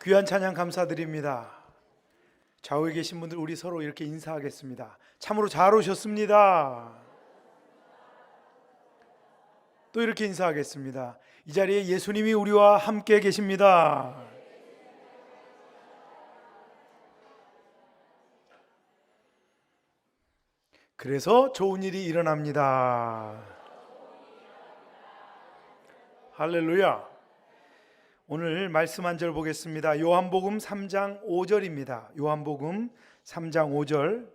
귀한 찬양 감사드립니다. 좌우에 계신 분들 우리 서로 이렇게 인사하겠습니다. 참으로 잘 오셨습니다. 또 이렇게 인사하겠습니다. 이 자리에 예수님이 우리와 함께 계십니다. 그래서 좋은 일이 일어납니다. 할렐루야. 오늘 말씀 한 절 보겠습니다. 요한복음 3장 5절입니다. 요한복음 3장 5절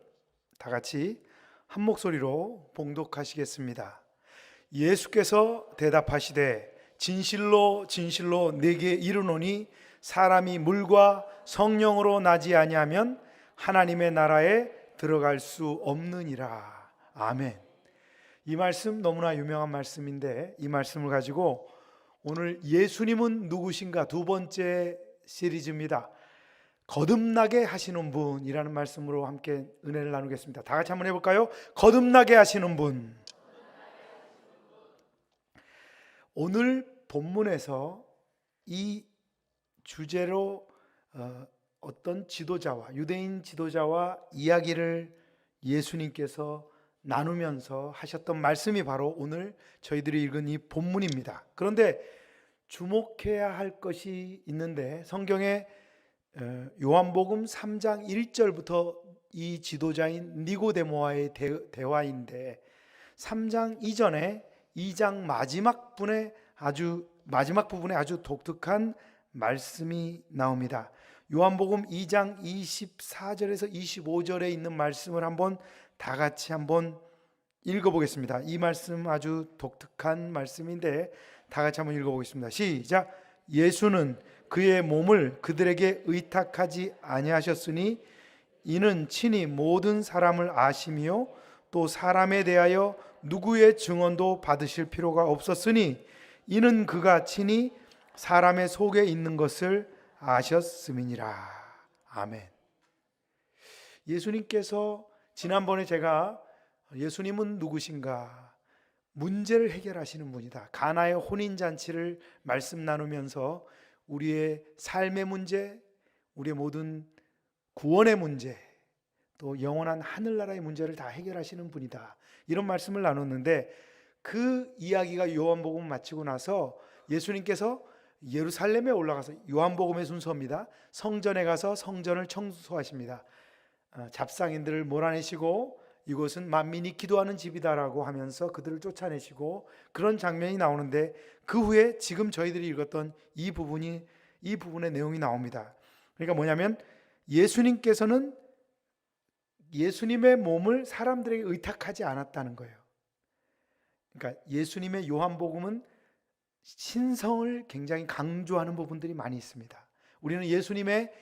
다 같이 한 목소리로 봉독하시겠습니다. 예수께서 대답하시되 진실로 진실로 내게 이르노니 사람이 물과 성령으로 나지 아니하면 하나님의 나라에 들어갈 수 없느니라. 아멘. 이 말씀 너무나 유명한 말씀인데 이 말씀을 가지고 오늘 예수님은 누구신가 두 번째 시리즈입니다. 거듭나게 하시는 분이라는 말씀으로 함께 은혜를 나누겠습니다. 다 같이 한번 해볼까요? 거듭나게 하시는 분. 오늘 본문에서 이 주제로 어떤 지도자와 유대인 지도자와 이야기를 예수님께서 나누면서 하셨던 말씀이 바로 오늘 저희들이 읽은 이 본문입니다. 그런데 주목해야 할 것이 있는데 성경에 요한복음 3장 1절부터 이 지도자인 니고데모와의 대화인데 3장 이전에 2장 마지막 부분에 아주 독특한 말씀이 나옵니다. 요한복음 2장 24절에서 25절에 있는 말씀을 한번 다 같이 한번 읽어보겠습니다. 이 말씀 아주 독특한 말씀인데 다 같이 한번 읽어보겠습니다. 시작. 예수는 그의 몸을 그들에게 의탁하지 아니하셨으니 이는 친히 모든 사람을 아시며 또 사람에 대하여 누구의 증언도 받으실 필요가 없었으니 이는 그가 친히 사람의 속에 있는 것을 아셨음이니라. 아멘. 예수님께서 지난번에 제가 예수님은 누구신가 문제를 해결하시는 분이다. 가나의 혼인잔치를 말씀 나누면서 우리의 삶의 문제, 우리의 모든 구원의 문제, 또 영원한 하늘나라의 문제를 다 해결하시는 분이다. 이런 말씀을 나눴는데 그 이야기가 요한복음 마치고 나서 예수님께서 예루살렘에 올라가서 요한복음의 순서입니다. 성전에 가서 성전을 청소하십니다. 잡상인들을 몰아내시고 이곳은 만민이 기도하는 집이다라고 하면서 그들을 쫓아내시고 그런 장면이 나오는데 그 후에 지금 저희들이 읽었던 이 부분의 내용이 나옵니다. 그러니까 뭐냐면 예수님께서는 예수님의 몸을 사람들에게 의탁하지 않았다는 거예요. 그러니까 예수님의 요한복음은 신성을 굉장히 강조하는 부분들이 많이 있습니다. 우리는 예수님의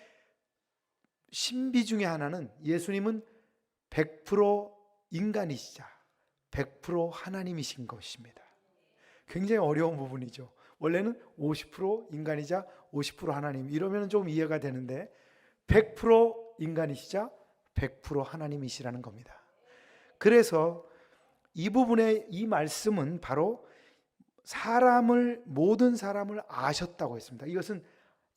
신비 중에 하나는 예수님은 100% 인간이시자 100% 하나님이신 것입니다. 굉장히 어려운 부분이죠. 원래는 50% 인간이자 50% 하나님 이러면 좀 이해가 되는데 100% 인간이시자 100% 하나님이시라는 겁니다. 그래서 이 부분의 이 말씀은 바로 모든 사람을 아셨다고 했습니다. 이것은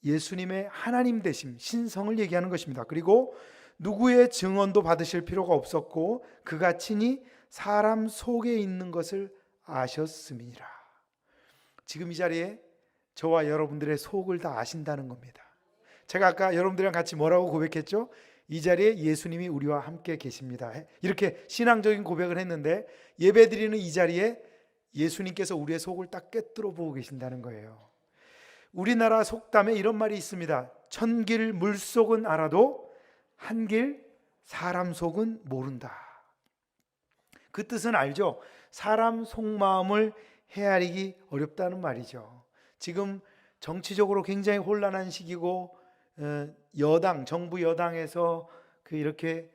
예수님의 하나님 되심, 신성을 얘기하는 것입니다. 그리고 누구의 증언도 받으실 필요가 없었고 그가 친히 사람 속에 있는 것을 아셨음이니라. 지금 이 자리에 저와 여러분들의 속을 다 아신다는 겁니다. 제가 아까 여러분들이랑 같이 뭐라고 고백했죠? 이 자리에 예수님이 우리와 함께 계십니다. 이렇게 신앙적인 고백을 했는데 예배드리는 이 자리에 예수님께서 우리의 속을 딱 꿰뚫어 보고 계신다는 거예요. 우리나라 속담에 이런 말이 있습니다. 천길 물속은 알아도 한길 사람 속은 모른다. 그 뜻은 알죠? 사람 속마음을 헤아리기 어렵다는 말이죠. 지금 정치적으로 굉장히 혼란한 시기고 정부 여당에서 이렇게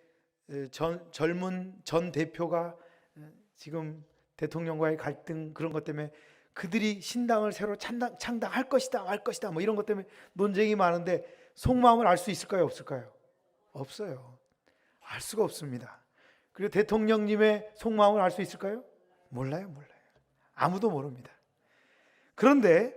젊은 전 대표가 지금 대통령과의 갈등 그런 것 때문에 그들이 신당을 새로 창당할 것이다 말 것이다 뭐 이런 것 때문에 논쟁이 많은데 속마음을 알 수 있을까요? 없을까요? 없어요. 알 수가 없습니다. 그리고 대통령님의 속마음을 알 수 있을까요? 몰라요. 아무도 모릅니다. 그런데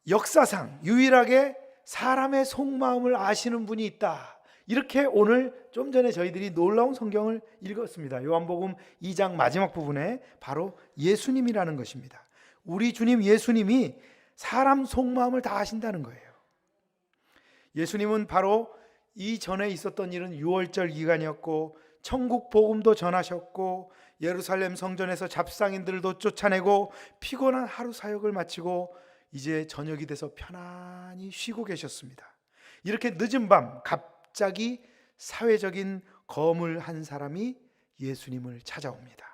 역사상 유일하게 사람의 속마음을 아시는 분이 있다. 이렇게 오늘 좀 전에 저희들이 놀라운 성경을 읽었습니다. 요한복음 2장 마지막 부분에 바로 예수님이라는 것입니다. 우리 주님 예수님이 사람 속마음을 다 아신다는 거예요. 예수님은 바로 이전에 있었던 일은 유월절 기간이었고 천국 복음도 전하셨고 예루살렘 성전에서 잡상인들도 쫓아내고 피곤한 하루 사역을 마치고 이제 저녁이 돼서 편안히 쉬고 계셨습니다. 이렇게 늦은 밤 갑자기 사회적인 거물 한 사람이 예수님을 찾아옵니다.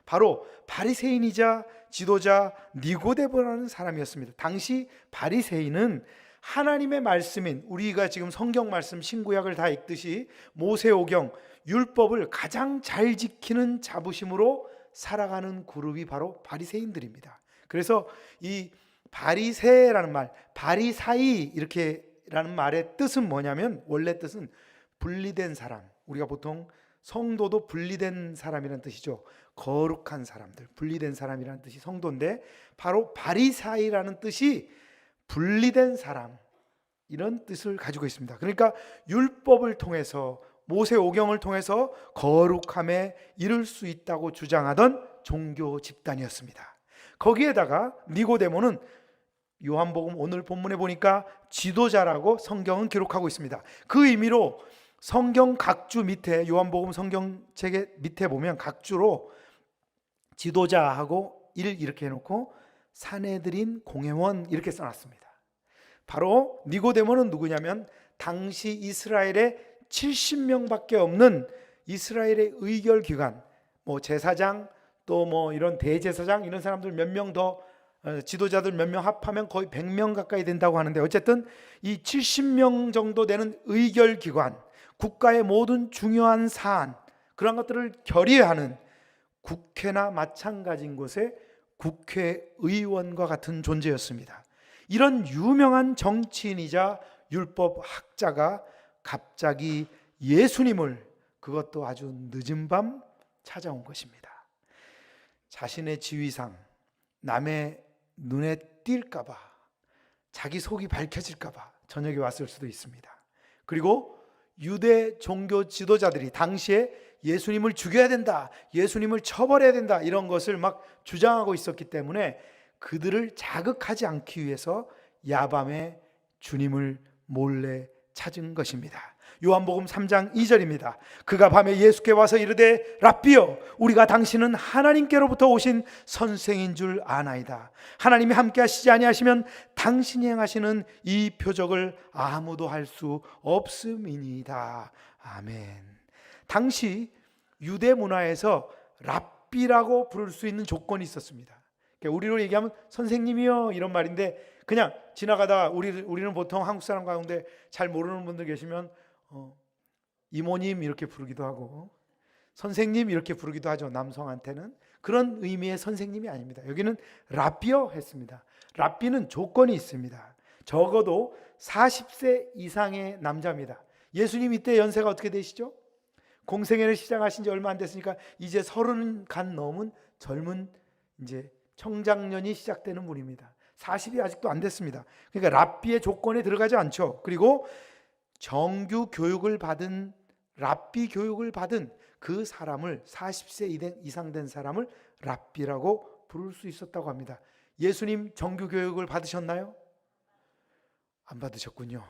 바로 바리새인이자 지도자 니고데모라는 사람이었습니다. 당시 바리새인은 하나님의 말씀인, 우리가 지금 성경 말씀 신구약을 다 읽듯이 모세오경 율법을 가장 잘 지키는 자부심으로 살아가는 그룹이 바로 바리새인들입니다. 그래서 이 바리새라는 말, 바리사이 이렇게라는 말의 뜻은 뭐냐면, 원래 뜻은 분리된 사람. 우리가 보통 성도도 분리된 사람이라는 뜻이죠. 거룩한 사람들, 분리된 사람이라는 뜻이 성도인데, 바로 바리사이라는 뜻이 분리된 사람, 이런 뜻을 가지고 있습니다. 그러니까 율법을 통해서, 모세오경을 통해서 거룩함에 이를 수 있다고 주장하던 종교 집단이었습니다. 거기에다가 니고데모는 요한복음 오늘 본문에 보니까 지도자라고 성경은 기록하고 있습니다. 그 의미로 성경 각주 밑에, 요한복음 성경책의 밑에 보면 각주로 지도자하고 일 이렇게 해놓고 사내들인 공회원 이렇게 써놨습니다. 바로 니고데모는 누구냐면 당시 이스라엘에 70명밖에 없는 이스라엘의 의결기관, 뭐 제사장, 또 뭐 이런 대제사장, 이런 사람들 몇 명 더, 지도자들 몇 명 합하면 거의 100명 가까이 된다고 하는데, 어쨌든 이 70명 정도 되는 의결기관, 국가의 모든 중요한 사안, 그런 것들을 결의하는 국회나 마찬가지인 곳에 국회의원과 같은 존재였습니다. 이런 유명한 정치인이자 율법학자가 갑자기 예수님을, 그것도 아주 늦은 밤 찾아온 것입니다. 자신의 지위상, 남의 눈에 띌까봐, 자기 속이 밝혀질까봐 저녁에 왔을 수도 있습니다. 그리고 유대 종교 지도자들이 당시에 예수님을 죽여야 된다, 예수님을 처벌해야 된다, 이런 것을 막 주장하고 있었기 때문에 그들을 자극하지 않기 위해서 야밤에 주님을 몰래 찾은 것입니다. 요한복음 3장 2절입니다. 그가 밤에 예수께 와서 이르되 랍비여, 우리가 당신은 하나님께로부터 오신 선생인 줄 아나이다. 하나님이 함께 하시지 아니하시면 당신이 행하시는 이 표적을 아무도 할 수 없음이니이다. 아멘. 당시 유대 문화에서 랍비라고 부를 수 있는 조건이 있었습니다. 우리로 얘기하면 선생님이요 이런 말인데, 그냥 지나가다 우리는 보통 한국 사람 가운데 잘 모르는 분들 계시면 이모님 이렇게 부르기도 하고 선생님 이렇게 부르기도 하죠. 남성한테는. 그런 의미의 선생님이 아닙니다. 여기는 랍비요 했습니다. 랍비는 조건이 있습니다. 적어도 40세 이상의 남자입니다. 예수님 이때 연세가 어떻게 되시죠? 공생애를 시작하신 지 얼마 안 됐으니까 이제 30 간 넘은 젊은 이제 청장년이 시작되는 분입니다. 40이 아직도 안 됐습니다. 그러니까 랍비의 조건에 들어가지 않죠. 그리고 정규 교육을 받은, 랍비 교육을 받은 그 사람을, 40세 이상 된 사람을 랍비라고 부를 수 있었다고 합니다. 예수님 정규 교육을 받으셨나요? 안 받으셨군요.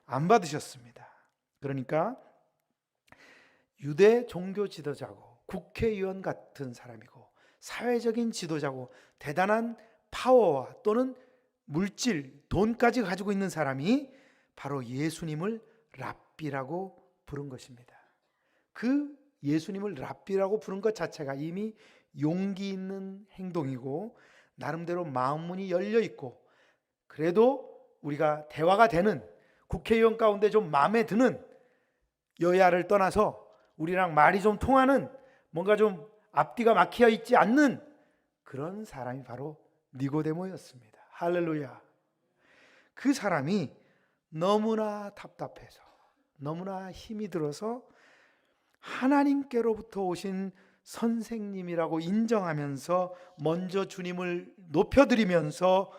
안 받으셨습니다. 그러니까 유대 종교 지도자고 국회의원 같은 사람이고 사회적인 지도자고 대단한 파워와 또는 물질, 돈까지 가지고 있는 사람이 바로 예수님을 랍비라고 부른 것입니다. 그 예수님을 랍비라고 부른 것 자체가 이미 용기 있는 행동이고, 나름대로 마음문이 열려 있고, 그래도 우리가 대화가 되는, 국회의원 가운데 좀 마음에 드는, 여야를 떠나서 우리랑 말이 좀 통하는, 뭔가 좀 앞뒤가 막혀 있지 않는 그런 사람이 바로 니고데모였습니다. 할렐루야. 그 사람이 너무나 답답해서, 너무나 힘이 들어서 하나님께로부터 오신 선생님이라고 인정하면서 먼저 주님을 높여드리면서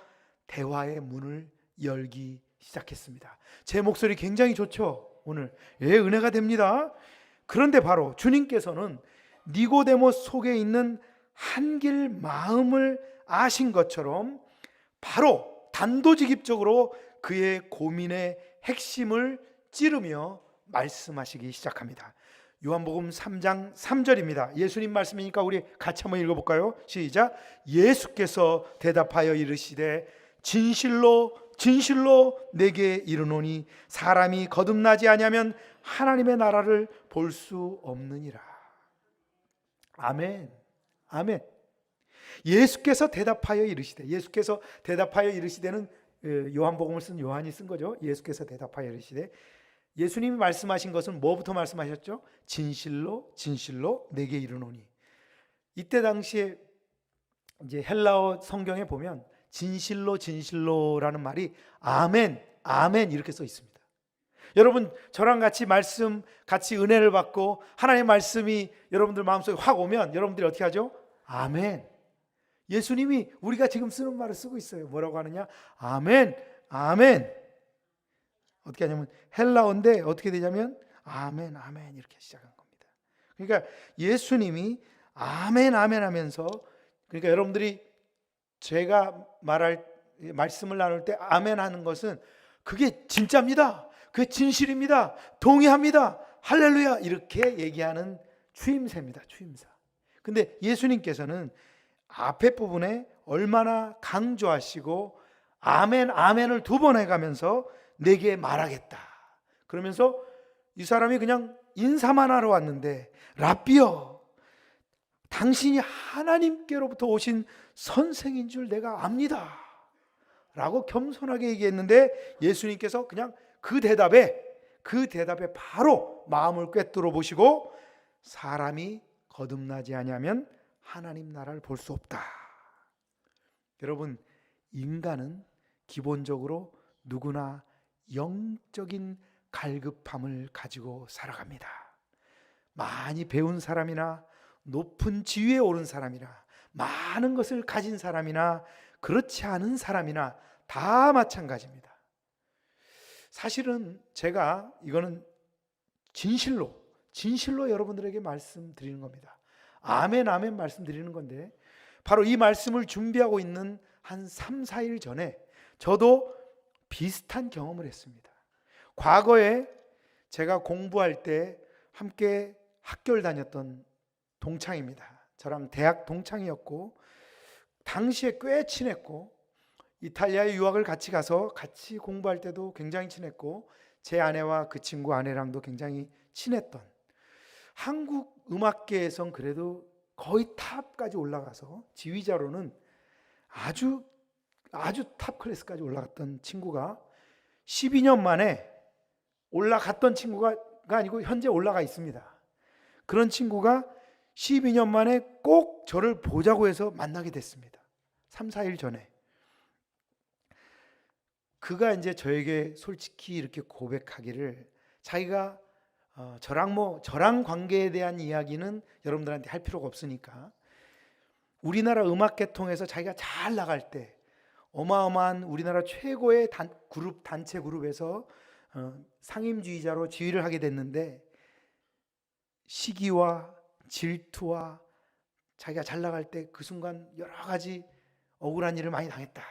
대화의 문을 열기 시작했습니다. 제 목소리 굉장히 좋죠? 오늘 은혜가 됩니다. 그런데 바로 주님께서는 니고데모스 속에 있는 한길 마음을 아신 것처럼 바로 단도직입적으로 그의 고민의 핵심을 찌르며 말씀하시기 시작합니다. 요한복음 3장 3절입니다. 예수님 말씀이니까 우리 같이 한번 읽어볼까요? 시작. 예수께서 대답하여 이르시되 진실로 진실로 내게 이르노니 사람이 거듭나지 아니하면 하나님의 나라를 볼 수 없느니라. 아멘. 아멘. 예수께서 대답하여 이르시되, 예수께서 대답하여 이르시되는 요한복음을 쓴 요한이 쓴 거죠. 예수께서 대답하여 이르시되, 예수님이 말씀하신 것은 뭐부터 말씀하셨죠? 진실로 진실로 내게 이르노니. 이때 당시에 이제 헬라어 성경에 보면 진실로 진실로라는 말이 아멘 아멘 이렇게 써 있습니다. 여러분 저랑 같이 말씀, 같이 은혜를 받고 하나님의 말씀이 여러분들 마음속에 확 오면 여러분들이 어떻게 하죠? 아멘. 예수님이 우리가 지금 쓰는 말을 쓰고 있어요. 뭐라고 하느냐? 아멘 아멘. 어떻게 하냐면 헬라어인데 어떻게 되냐면 아멘 아멘 이렇게 시작한 겁니다. 그러니까 예수님이 아멘 아멘 하면서, 그러니까 여러분들이 제가 말씀을 나눌 때 아멘 하는 것은 그게 진짜입니다, 그게 진실입니다, 동의합니다, 할렐루야 이렇게 얘기하는 추임새입니다. 추임새. 근데 예수님께서는 앞에 부분에 얼마나 강조하시고 아멘 아멘을 2번 해가면서 내게 말하겠다 그러면서 이 사람이 그냥 인사만 하러 왔는데 랍비여 당신이 하나님께로부터 오신 선생인 줄 내가 압니다 라고 겸손하게 얘기했는데 예수님께서 그냥 그 대답에 바로 마음을 꿰뚫어 보시고 사람이 거듭나지 아니하면 하나님 나라를 볼 수 없다. 여러분 인간은 기본적으로 누구나 영적인 갈급함을 가지고 살아갑니다. 많이 배운 사람이나 높은 지위에 오른 사람이나 많은 것을 가진 사람이나 그렇지 않은 사람이나 다 마찬가지입니다. 사실은 제가 이거는 진실로 여러분들에게 말씀드리는 겁니다. 아멘 아멘 말씀드리는 건데, 바로 이 말씀을 준비하고 있는 한 3, 4일 전에 저도 비슷한 경험을 했습니다. 과거에 제가 공부할 때 함께 학교를 다녔던 동창입니다. 저랑 대학 동창이었고 당시에 꽤 친했고 이탈리아에 유학을 같이 가서 같이 공부할 때도 굉장히 친했고 제 아내와 그 친구 아내랑도 굉장히 친했던, 한국 음악계에선 그래도 거의 탑까지 올라가서 지휘자로는 아주 탑 클래스까지 올라갔던 친구가 12년 만에 올라갔던 친구가 아니고 현재 올라가 있습니다. 그런 친구가 12년 만에 꼭 저를 보자고 해서 만나게 됐습니다. 3, 4일 전에. 그가 이제 저에게 솔직히 이렇게 고백하기를, 자기가 저랑 관계에 대한 이야기는 여러분들한테 할 필요가 없으니까 우리나라 음악계통에서 자기가 잘 나갈 때 어마어마한 우리나라 최고의 단체 그룹에서 상임지휘자로 지휘를 하게 됐는데 시기와 질투와 자기가 잘 나갈 때 그 순간 여러 가지 억울한 일을 많이 당했다.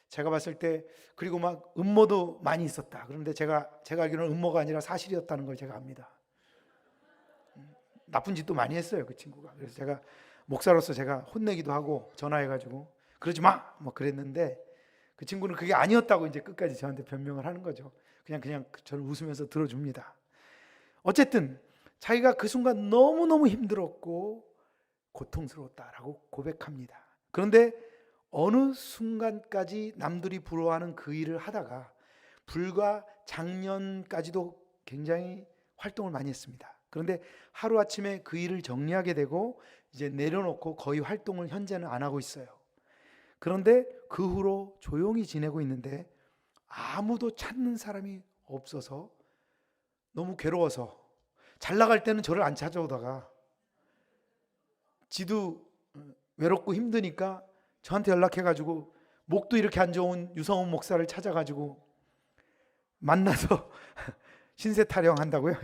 제가 봤을 때, 그리고 막 음모도 많이 있었다. 그런데 제가 알기로는 음모가 아니라 사실이었다는 걸 제가 압니다. 나쁜 짓도 많이 했어요, 그 친구가. 그래서 제가 목사로서 제가 혼내기도 하고 전화해가지고 그러지 마! 뭐 그랬는데 그 친구는 그게 아니었다고 이제 끝까지 저한테 변명을 하는 거죠. 그냥 저는 웃으면서 들어줍니다. 어쨌든 자기가 그 순간 너무너무 힘들었고 고통스러웠다라고 고백합니다. 그런데 어느 순간까지 남들이 부러워하는 그 일을 하다가 불과 작년까지도 굉장히 활동을 많이 했습니다. 그런데 하루아침에 그 일을 정리하게 되고 이제 내려놓고 거의 활동을 현재는 안 하고 있어요. 그런데 그 후로 조용히 지내고 있는데 아무도 찾는 사람이 없어서 너무 괴로워서 잘 나갈 때는 저를 안 찾아오다가 지도 외롭고 힘드니까 저한테 연락해가지고 목도 이렇게 안 좋은 유성훈 목사를 찾아가지고 만나서 신세 타령한다고요?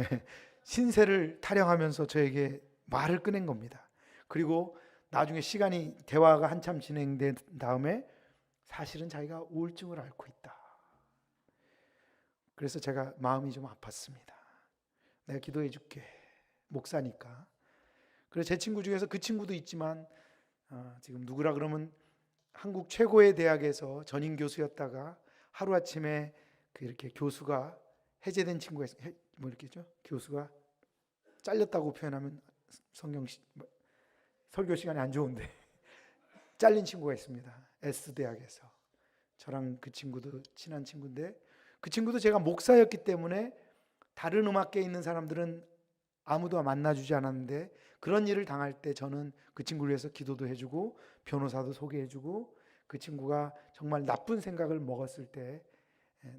신세를 타령하면서 저에게 말을 꺼낸 겁니다. 그리고 나중에 시간이 대화가 한참 진행된 다음에 사실은 자기가 우울증을 앓고 있다. 그래서 제가 마음이 좀 아팠습니다. 내가 기도해 줄게. 목사니까. 그래서 제 친구 중에서 그 친구도 있지만 지금 누구라 그러면 한국 최고의 대학에서 전임 교수였다가 하루아침에 이렇게 교수가 해제된 친구가 있어요. 뭐 이렇게죠? 교수가 잘렸다고 표현하면 설교 시간이 안 좋은데 잘린 친구가 있습니다. S대학에서. 저랑 그 친구도 친한 친구인데 그 친구도 제가 목사였기 때문에 다른 음악계에 있는 사람들은 아무도 만나주지 않았는데 그런 일을 당할 때 저는 그 친구를 위해서 기도도 해주고 변호사도 소개해주고 그 친구가 정말 나쁜 생각을 먹었을 때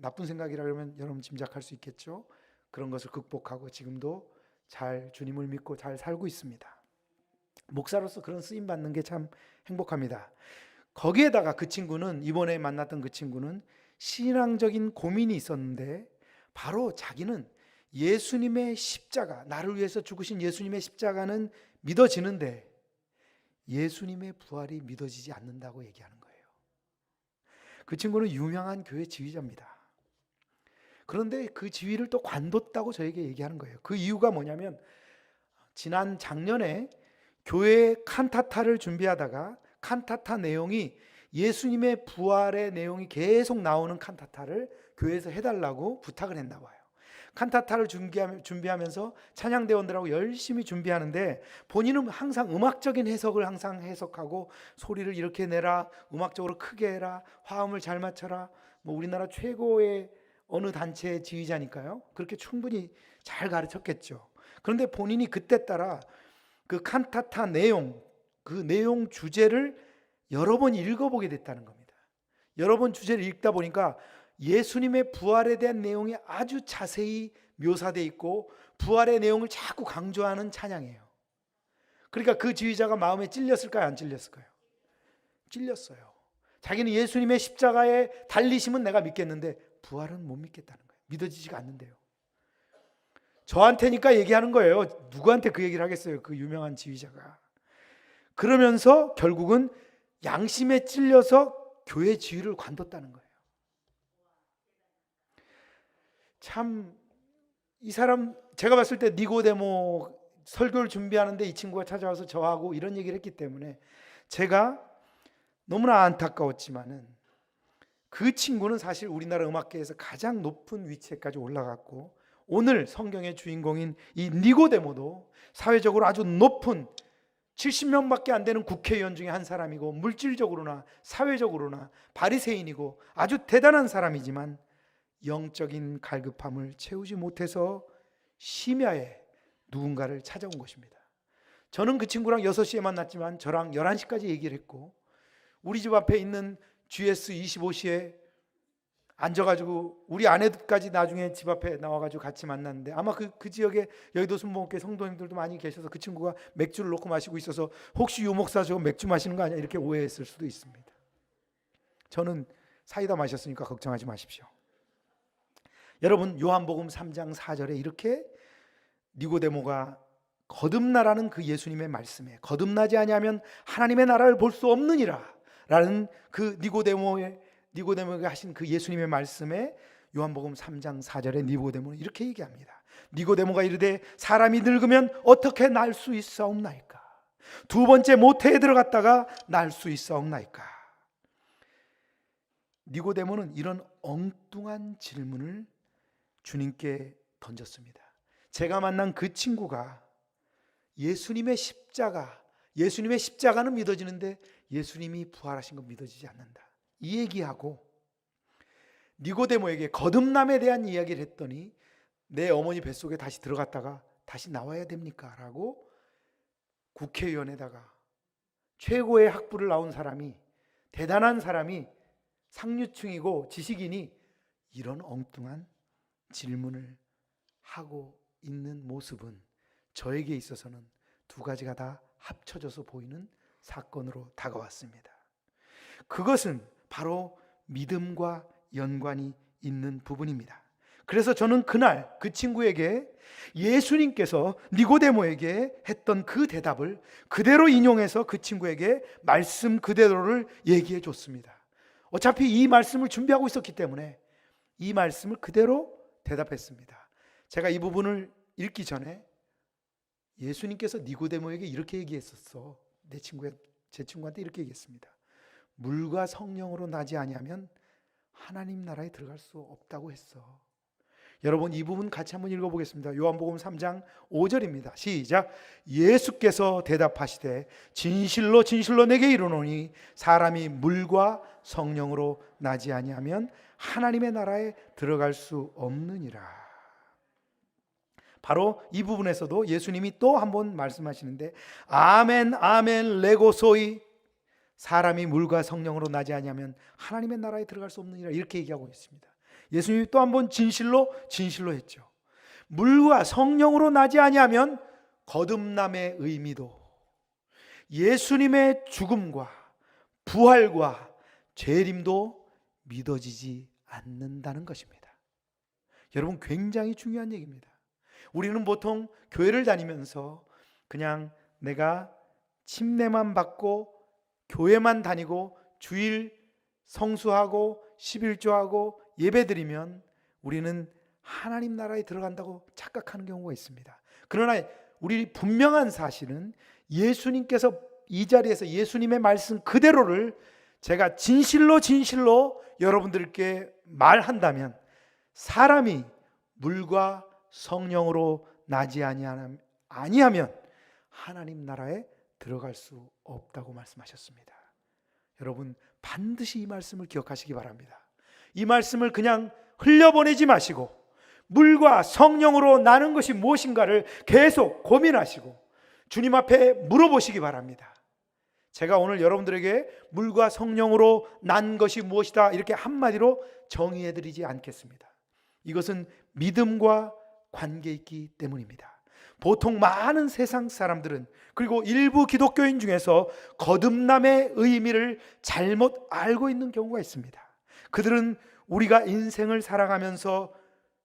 나쁜 생각이라 그러면 여러분 짐작할 수 있겠죠. 그런 것을 극복하고 지금도 잘 주님을 믿고 잘 살고 있습니다. 목사로서 그런 쓰임 받는 게 참 행복합니다. 거기에다가 그 친구는 이번에 만났던 그 친구는 신앙적인 고민이 있었는데 바로 자기는 예수님의 십자가, 나를 위해서 죽으신 예수님의 십자가는 믿어지는데 예수님의 부활이 믿어지지 않는다고 얘기하는 거예요. 그 친구는 유명한 교회 지휘자입니다. 그런데 그 지휘를 또 관뒀다고 저에게 얘기하는 거예요. 그 이유가 뭐냐면 지난 작년에 교회 칸타타를 준비하다가 칸타타 내용이 예수님의 부활의 내용이 계속 나오는 칸타타를 교회에서 해달라고 부탁을 했나 봐요. 칸타타를 준비하면서 찬양대원들하고 열심히 준비하는데 본인은 항상 음악적인 해석을 항상 해석하고 소리를 이렇게 내라, 음악적으로 크게 해라, 화음을 잘 맞춰라, 뭐 우리나라 최고의 어느 단체의 지휘자니까요. 그렇게 충분히 잘 가르쳤겠죠. 그런데 본인이 그때 따라 그 칸타타 내용, 그 내용 주제를 여러 번 읽어보게 됐다는 겁니다. 여러 번 주제를 읽다 보니까 예수님의 부활에 대한 내용이 아주 자세히 묘사되어 있고 부활의 내용을 자꾸 강조하는 찬양이에요. 그러니까 그 지휘자가 마음에 찔렸을까요? 안 찔렸을까요? 찔렸어요. 자기는 예수님의 십자가에 달리심은 내가 믿겠는데 부활은 못 믿겠다는 거예요. 믿어지지가 않는데요. 저한테니까 얘기하는 거예요. 누구한테 그 얘기를 하겠어요? 그 유명한 지휘자가. 그러면서 결국은 양심에 찔려서 교회 지휘를 관뒀다는 거예요. 참 이 사람 제가 봤을 때 니고데모 설교를 준비하는데 이 친구가 찾아와서 저하고 이런 얘기를 했기 때문에 제가 너무나 안타까웠지만은 그 친구는 사실 우리나라 음악계에서 가장 높은 위치에까지 올라갔고 오늘 성경의 주인공인 이 니고데모도 사회적으로 아주 높은 70명밖에 안 되는 국회의원 중에 한 사람이고 물질적으로나 사회적으로나 바리새인이고 아주 대단한 사람이지만 영적인 갈급함을 채우지 못해서 심야에 누군가를 찾아온 것입니다. 저는 그 친구랑 6시에 만났지만 저랑 11시까지 얘기를 했고 우리 집 앞에 있는 GS25시에 앉아가지고 우리 아내까지 나중에 집 앞에 나와가지고 같이 만났는데 아마 그 지역에 여의도 순복음교회 성도님들도 많이 계셔서 그 친구가 맥주를 놓고 마시고 있어서 혹시 유 목사 저거 맥주 마시는 거 아니야 이렇게 오해했을 수도 있습니다. 저는 사이다 마셨으니까 걱정하지 마십시오. 여러분 요한복음 3장 4절에 이렇게 니고데모가 거듭나라는 그 예수님의 말씀에 거듭나지 아니하면 하나님의 나라를 볼 수 없느니라 라는 그 니고데모가 하신 그 예수님의 말씀에 요한복음 3장 4절에 니고데모는 이렇게 얘기합니다. 니고데모가 이르되 사람이 늙으면 어떻게 날 수 있사옵나이까? 두 번째 모태에 들어갔다가 날 수 있사옵나이까? 니고데모는 이런 엉뚱한 질문을 주님께 던졌습니다. 제가 만난 그 친구가 예수님의 십자가는 믿어지는데 예수님이 부활하신 건 믿어지지 않는다. 이 얘기하고 니고데모에게 거듭남에 대한 이야기를 했더니 내 어머니 뱃속에 다시 들어갔다가 다시 나와야 됩니까? 라고 국회의원에다가 최고의 학부를 나온 사람이 대단한 사람이 상류층이고 지식인이 이런 엉뚱한 질문을 하고 있는 모습은 저에게 있어서는 두 가지가 다 합쳐져서 보이는 사건으로 다가왔습니다. 그것은 바로 믿음과 연관이 있는 부분입니다. 그래서 저는 그날 그 친구에게 예수님께서 니고데모에게 했던 그 대답을 그대로 인용해서 그 친구에게 말씀 그대로를 얘기해 줬습니다. 어차피 이 말씀을 준비하고 있었기 때문에 이 말씀을 그대로 대답했습니다. 제가 이 부분을 읽기 전에 예수님께서 니고데모에게 이렇게 얘기했었어. 제 친구한테 이렇게 얘기했습니다. 물과 성령으로 나지 아니하면 하나님 나라에 들어갈 수 없다고 했어. 여러분, 이 부분 같이 한번 읽어보겠습니다. 요한복음 3장 5절입니다. 시작. 예수께서 대답하시되 진실로 진실로 내게 이르노니 사람이 물과 성령으로 나지 아니하면 하나님의 나라에 들어갈 수 없느니라. 바로 이 부분에서도 예수님이 또 한 번 말씀하시는데 아멘 아멘 레고소이, 사람이 물과 성령으로 나지 아니하면 하나님의 나라에 들어갈 수 없느니라, 이렇게 얘기하고 있습니다. 예수님이 또 한 번 진실로 진실로 했죠. 물과 성령으로 나지 아니하면 거듭남의 의미도, 예수님의 죽음과 부활과 재림도 믿어지지 않는다는 것입니다. 여러분, 굉장히 중요한 얘기입니다. 우리는 보통 교회를 다니면서 그냥 내가 침례만 받고 교회만 다니고 주일 성수하고 11조하고 예배드리면 우리는 하나님 나라에 들어간다고 착각하는 경우가 있습니다. 그러나 우리 분명한 사실은 예수님께서 이 자리에서 예수님의 말씀 그대로를 제가 진실로 진실로 여러분들께 말한다면 사람이 물과 성령으로 나지 아니하면 하나님 나라에 들어갈 수 없다고 말씀하셨습니다. 여러분, 반드시 이 말씀을 기억하시기 바랍니다. 이 말씀을 그냥 흘려보내지 마시고 물과 성령으로 나는 것이 무엇인가를 계속 고민하시고 주님 앞에 물어보시기 바랍니다. 제가 오늘 여러분들에게 물과 성령으로 난 것이 무엇이다 이렇게 한마디로 정의해드리지 않겠습니다. 이것은 믿음과 관계 있기 때문입니다. 보통 많은 세상 사람들은, 그리고 일부 기독교인 중에서 거듭남의 의미를 잘못 알고 있는 경우가 있습니다. 그들은 우리가 인생을 살아가면서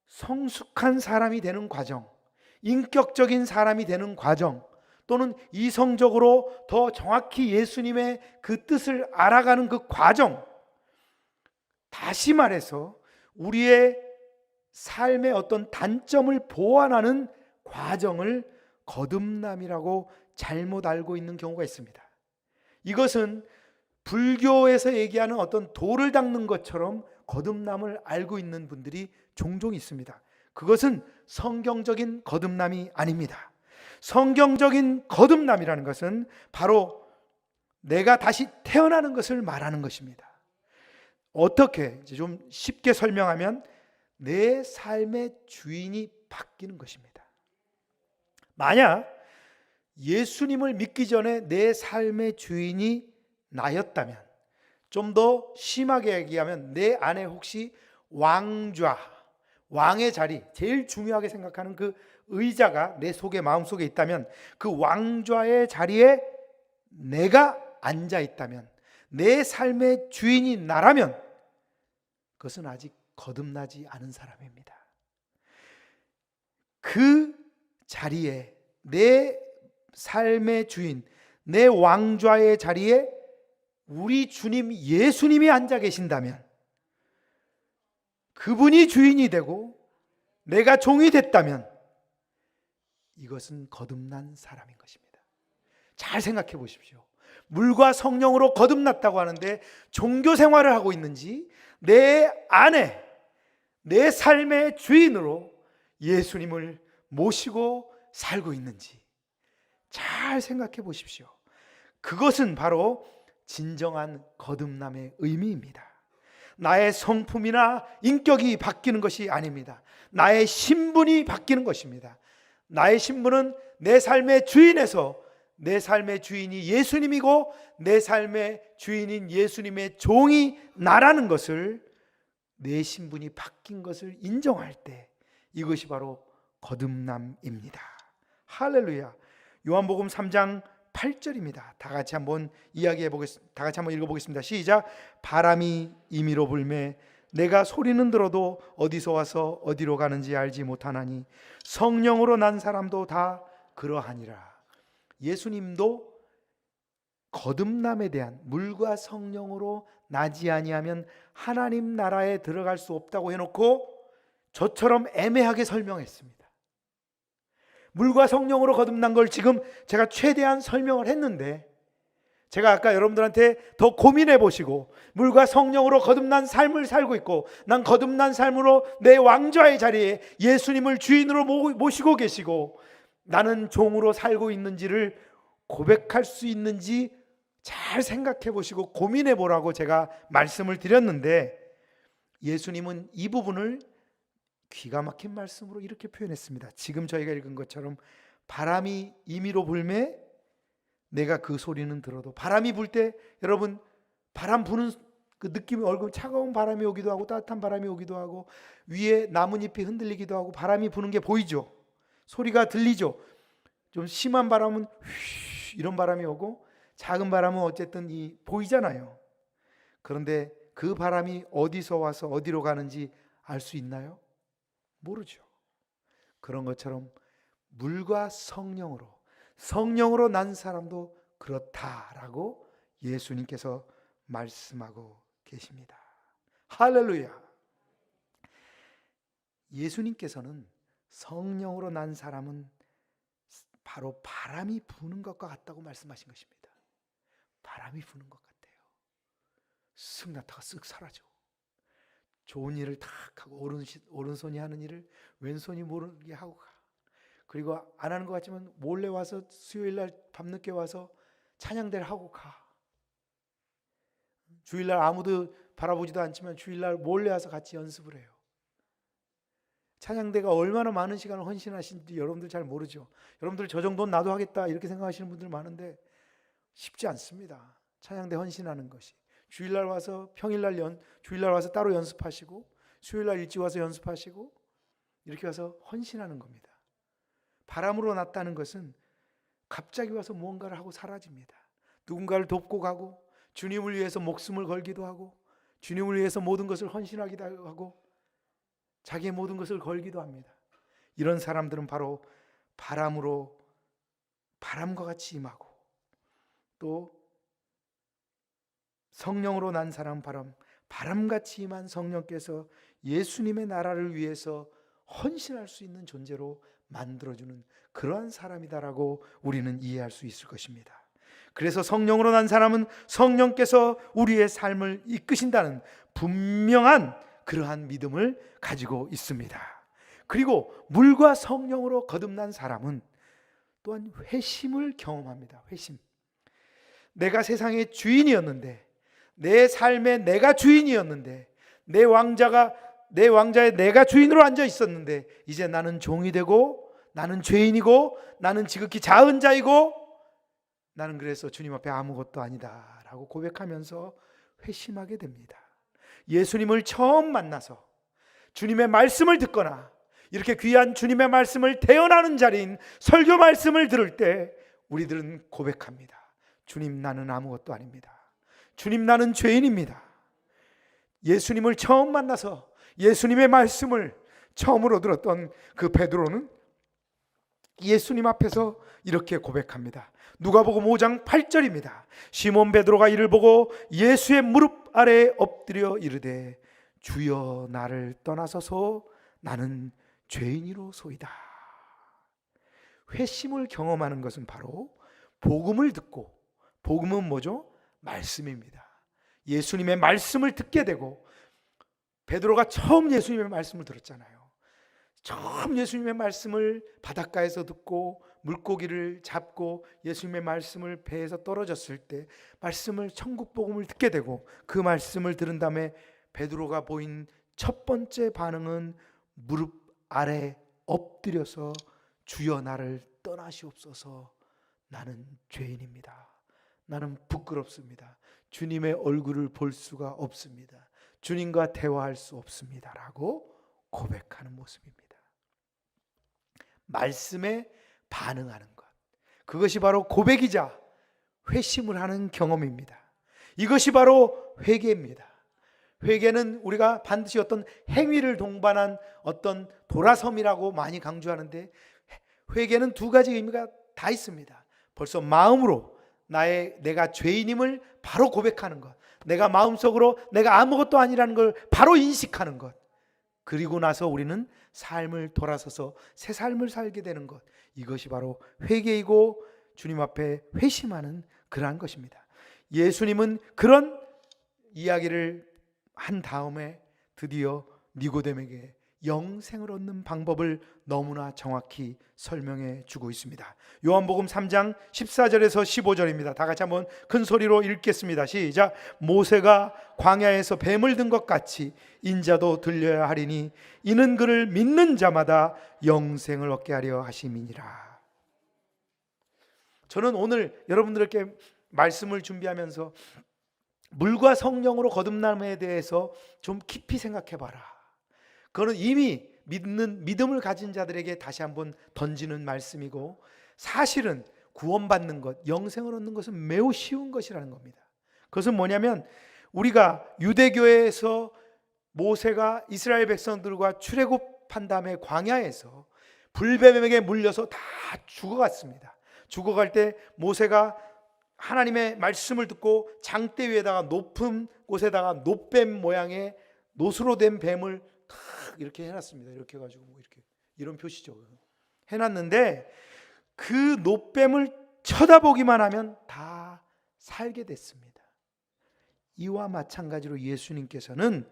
성숙한 사람이 되는 과정, 인격적인 사람이 되는 과정, 또는 이성적으로 더 정확히 예수님의 그 뜻을 알아가는 그 과정, 다시 말해서 우리의 삶의 어떤 단점을 보완하는 과정을 거듭남이라고 잘못 알고 있는 경우가 있습니다. 이것은 불교에서 얘기하는 어떤 돌을 닦는 것처럼 거듭남을 알고 있는 분들이 종종 있습니다. 그것은 성경적인 거듭남이 아닙니다. 성경적인 거듭남이라는 것은 바로 내가 다시 태어나는 것을 말하는 것입니다. 어떻게 좀 쉽게 설명하면 내 삶의 주인이 바뀌는 것입니다. 만약 예수님을 믿기 전에 내 삶의 주인이 나였다면, 좀 더 심하게 얘기하면 내 안에 혹시 왕좌, 왕의 자리, 제일 중요하게 생각하는 그 의자가 내 속에 마음속에 있다면, 그 왕좌의 자리에 내가 앉아 있다면, 내 삶의 주인이 나라면 그것은 아직 거듭나지 않은 사람입니다. 그 자리에, 내 삶의 주인, 내 왕좌의 자리에 우리 주님 예수님이 앉아 계신다면, 그분이 주인이 되고 내가 종이 됐다면 이것은 거듭난 사람인 것입니다. 잘 생각해 보십시오. 물과 성령으로 거듭났다고 하는데 종교 생활을 하고 있는지, 내 안에 내 삶의 주인으로 예수님을 모시고 살고 있는지 잘 생각해 보십시오. 그것은 바로 진정한 거듭남의 의미입니다. 나의 성품이나 인격이 바뀌는 것이 아닙니다. 나의 신분이 바뀌는 것입니다. 나의 신분은 내 삶의 주인에서 내 삶의 주인이 예수님이고 내 삶의 주인인 예수님의 종이 나라는 것을, 내 신분이 바뀐 것을 인정할 때 이것이 바로 거듭남입니다. 할렐루야. 요한복음 3장 8절입니다. 다 같이 한번 이야기해 보겠습니다. 다 같이 한번 읽어 보겠습니다. 시작. 바람이 임의로 불매 내가 소리는 들어도 어디서 와서 어디로 가는지 알지 못하나니 성령으로 난 사람도 다 그러하니라. 예수님도 거듭남에 대한, 물과 성령으로 나지 아니하면 하나님 나라에 들어갈 수 없다고 해놓고 저처럼 애매하게 설명했습니다. 물과 성령으로 거듭난 걸 지금 제가 최대한 설명을 했는데, 제가 아까 여러분들한테 더 고민해 보시고, 물과 성령으로 거듭난 삶을 살고 있고, 난 거듭난 삶으로 내 왕좌의 자리에 예수님을 주인으로 모시고 계시고, 나는 종으로 살고 있는지를 고백할 수 있는지 잘 생각해 보시고 고민해 보라고 제가 말씀을 드렸는데, 예수님은 이 부분을 기가 막힌 말씀으로 이렇게 표현했습니다. 지금 저희가 읽은 것처럼 바람이 임의로 불매 내가 그 소리는 들어도, 바람이 불 때 여러분, 바람 부는 그 느낌이, 얼굴 차가운 바람이 오기도 하고 따뜻한 바람이 오기도 하고 위에 나뭇잎이 흔들리기도 하고 바람이 부는 게 보이죠. 소리가 들리죠. 좀 심한 바람은 휘 이런 바람이 오고 작은 바람은 어쨌든 보이잖아요. 그런데 그 바람이 어디서 와서 어디로 가는지 알 수 있나요? 모르죠. 그런 것처럼 물과 성령으로 난 사람도 그렇다라고 예수님께서 말씀하고 계십니다. 할렐루야. 예수님께서는 성령으로 난 사람은 바로 바람이 부는 것과 같다고 말씀하신 것입니다. 바람이 부는 것 같아요. 쓱 나타가 쓱 사라져. 좋은 일을 탁 하고 오른손이 하는 일을 왼손이 모르게 하고 가. 그리고 안 하는 것 같지만 몰래 와서 수요일날 밤늦게 와서 찬양대를 하고 가. 주일날 아무도 바라보지도 않지만 주일날 몰래 와서 같이 연습을 해요. 찬양대가 얼마나 많은 시간을 헌신하신지 여러분들 잘 모르죠. 여러분들 저 정도는 나도 하겠다 이렇게 생각하시는 분들 많은데 쉽지 않습니다. 찬양대 헌신하는 것이. 주일날 와서 주일날 와서 따로 연습하시고 수요일날 일찍 와서 연습하시고 이렇게 와서 헌신하는 겁니다. 바람으로 났다는 것은 갑자기 와서 무언가를 하고 사라집니다. 누군가를 돕고 가고 주님을 위해서 목숨을 걸기도 하고 주님을 위해서 모든 것을 헌신하기도 하고 자기의 모든 것을 걸기도 합니다. 이런 사람들은 바로 바람과 같이 임하고, 또 성령으로 난 사람 바람같이 임한 성령께서 예수님의 나라를 위해서 헌신할 수 있는 존재로 만들어주는 그러한 사람이다라고 우리는 이해할 수 있을 것입니다. 그래서 성령으로 난 사람은 성령께서 우리의 삶을 이끄신다는 분명한 그러한 믿음을 가지고 있습니다. 그리고 물과 성령으로 거듭난 사람은 또한 회심을 경험합니다. 회심. 내가 세상의 주인이었는데, 내 삶에 내가 주인이었는데, 내 왕자에 내가 주인으로 앉아 있었는데 이제 나는 종이 되고 나는 죄인이고 나는 지극히 작은 자이고 나는 그래서 주님 앞에 아무것도 아니다 라고 고백하면서 회심하게 됩니다. 예수님을 처음 만나서 주님의 말씀을 듣거나 이렇게 귀한 주님의 말씀을 대언하는 자리인 설교 말씀을 들을 때 우리들은 고백합니다. 주님, 나는 아무것도 아닙니다. 주님, 나는 죄인입니다. 예수님을 처음 만나서 예수님의 말씀을 처음으로 들었던 그 베드로는 예수님 앞에서 이렇게 고백합니다. 누가복음 5장 8절입니다. 시몬 베드로가 이를 보고 예수의 무릎 아래에 엎드려 이르되 주여 나를 떠나소서 나는 죄인이로소이다. 회심을 경험하는 것은 바로 복음을 듣고, 복음은 뭐죠? 말씀입니다. 예수님의 말씀을 듣게 되고, 베드로가 처음 예수님의 말씀을 들었잖아요. 처음 예수님의 말씀을 바닷가에서 듣고 물고기를 잡고 예수님의 말씀을 배에서 떨어졌을 때 말씀을, 천국 복음을 듣게 되고 그 말씀을 들은 다음에 베드로가 보인 첫 번째 반응은 무릎 아래 엎드려서 주여 나를 떠나시옵소서 나는 죄인입니다. 나는 부끄럽습니다. 주님의 얼굴을 볼 수가 없습니다. 주님과 대화할 수 없습니다 라고 고백하는 모습입니다. 말씀에 반응하는 것, 그것이 바로 고백이자 회심을 하는 경험입니다. 이것이 바로 회개입니다. 회개는 우리가 반드시 어떤 행위를 동반한 어떤 돌아섬이라고 많이 강조하는데, 회개는 두 가지 의미가 다 있습니다. 벌써 마음으로 내가 죄인임을 바로 고백하는 것, 내가 마음속으로 내가 아무것도 아니라는 걸 바로 인식하는 것, 그리고 나서 우리는 삶을 돌아서서 새 삶을 살게 되는 것, 이것이 바로 회개이고 주님 앞에 회심하는 그러한 것입니다. 예수님은 그런 이야기를 한 다음에 드디어 니고데모에게 영생을 얻는 방법을 너무나 정확히 설명해 주고 있습니다. 요한복음 3장 14절에서 15절입니다. 다 같이 한번 큰 소리로 읽겠습니다. 시작. 모세가 광야에서 뱀을 든 것 같이 인자도 들려야 하리니 이는 그를 믿는 자마다 영생을 얻게 하려 하심이니라. 저는 오늘 여러분들께 말씀을 준비하면서 물과 성령으로 거듭남에 대해서 좀 깊이 생각해 봐라. 그거는 이미 믿음을 가진 자들에게 다시 한번 던지는 말씀이고, 사실은 구원받는 것, 영생을 얻는 것은 매우 쉬운 것이라는 겁니다. 그것은 뭐냐면, 우리가 유대교에서 모세가 이스라엘 백성들과 출애굽한 다음에 광야에서 불뱀에게 물려서 다 죽어갔습니다. 죽어갈 때 모세가 하나님의 말씀을 듣고 장대 위에다가 높은 곳에다가 노뱀 모양의 노수로 된 뱀을 탁 이렇게 해놨습니다. 이렇게 해가지고 이렇게 이런 표시죠. 해놨는데 그 노뱀을 쳐다보기만 하면 다 살게 됐습니다. 이와 마찬가지로 예수님께서는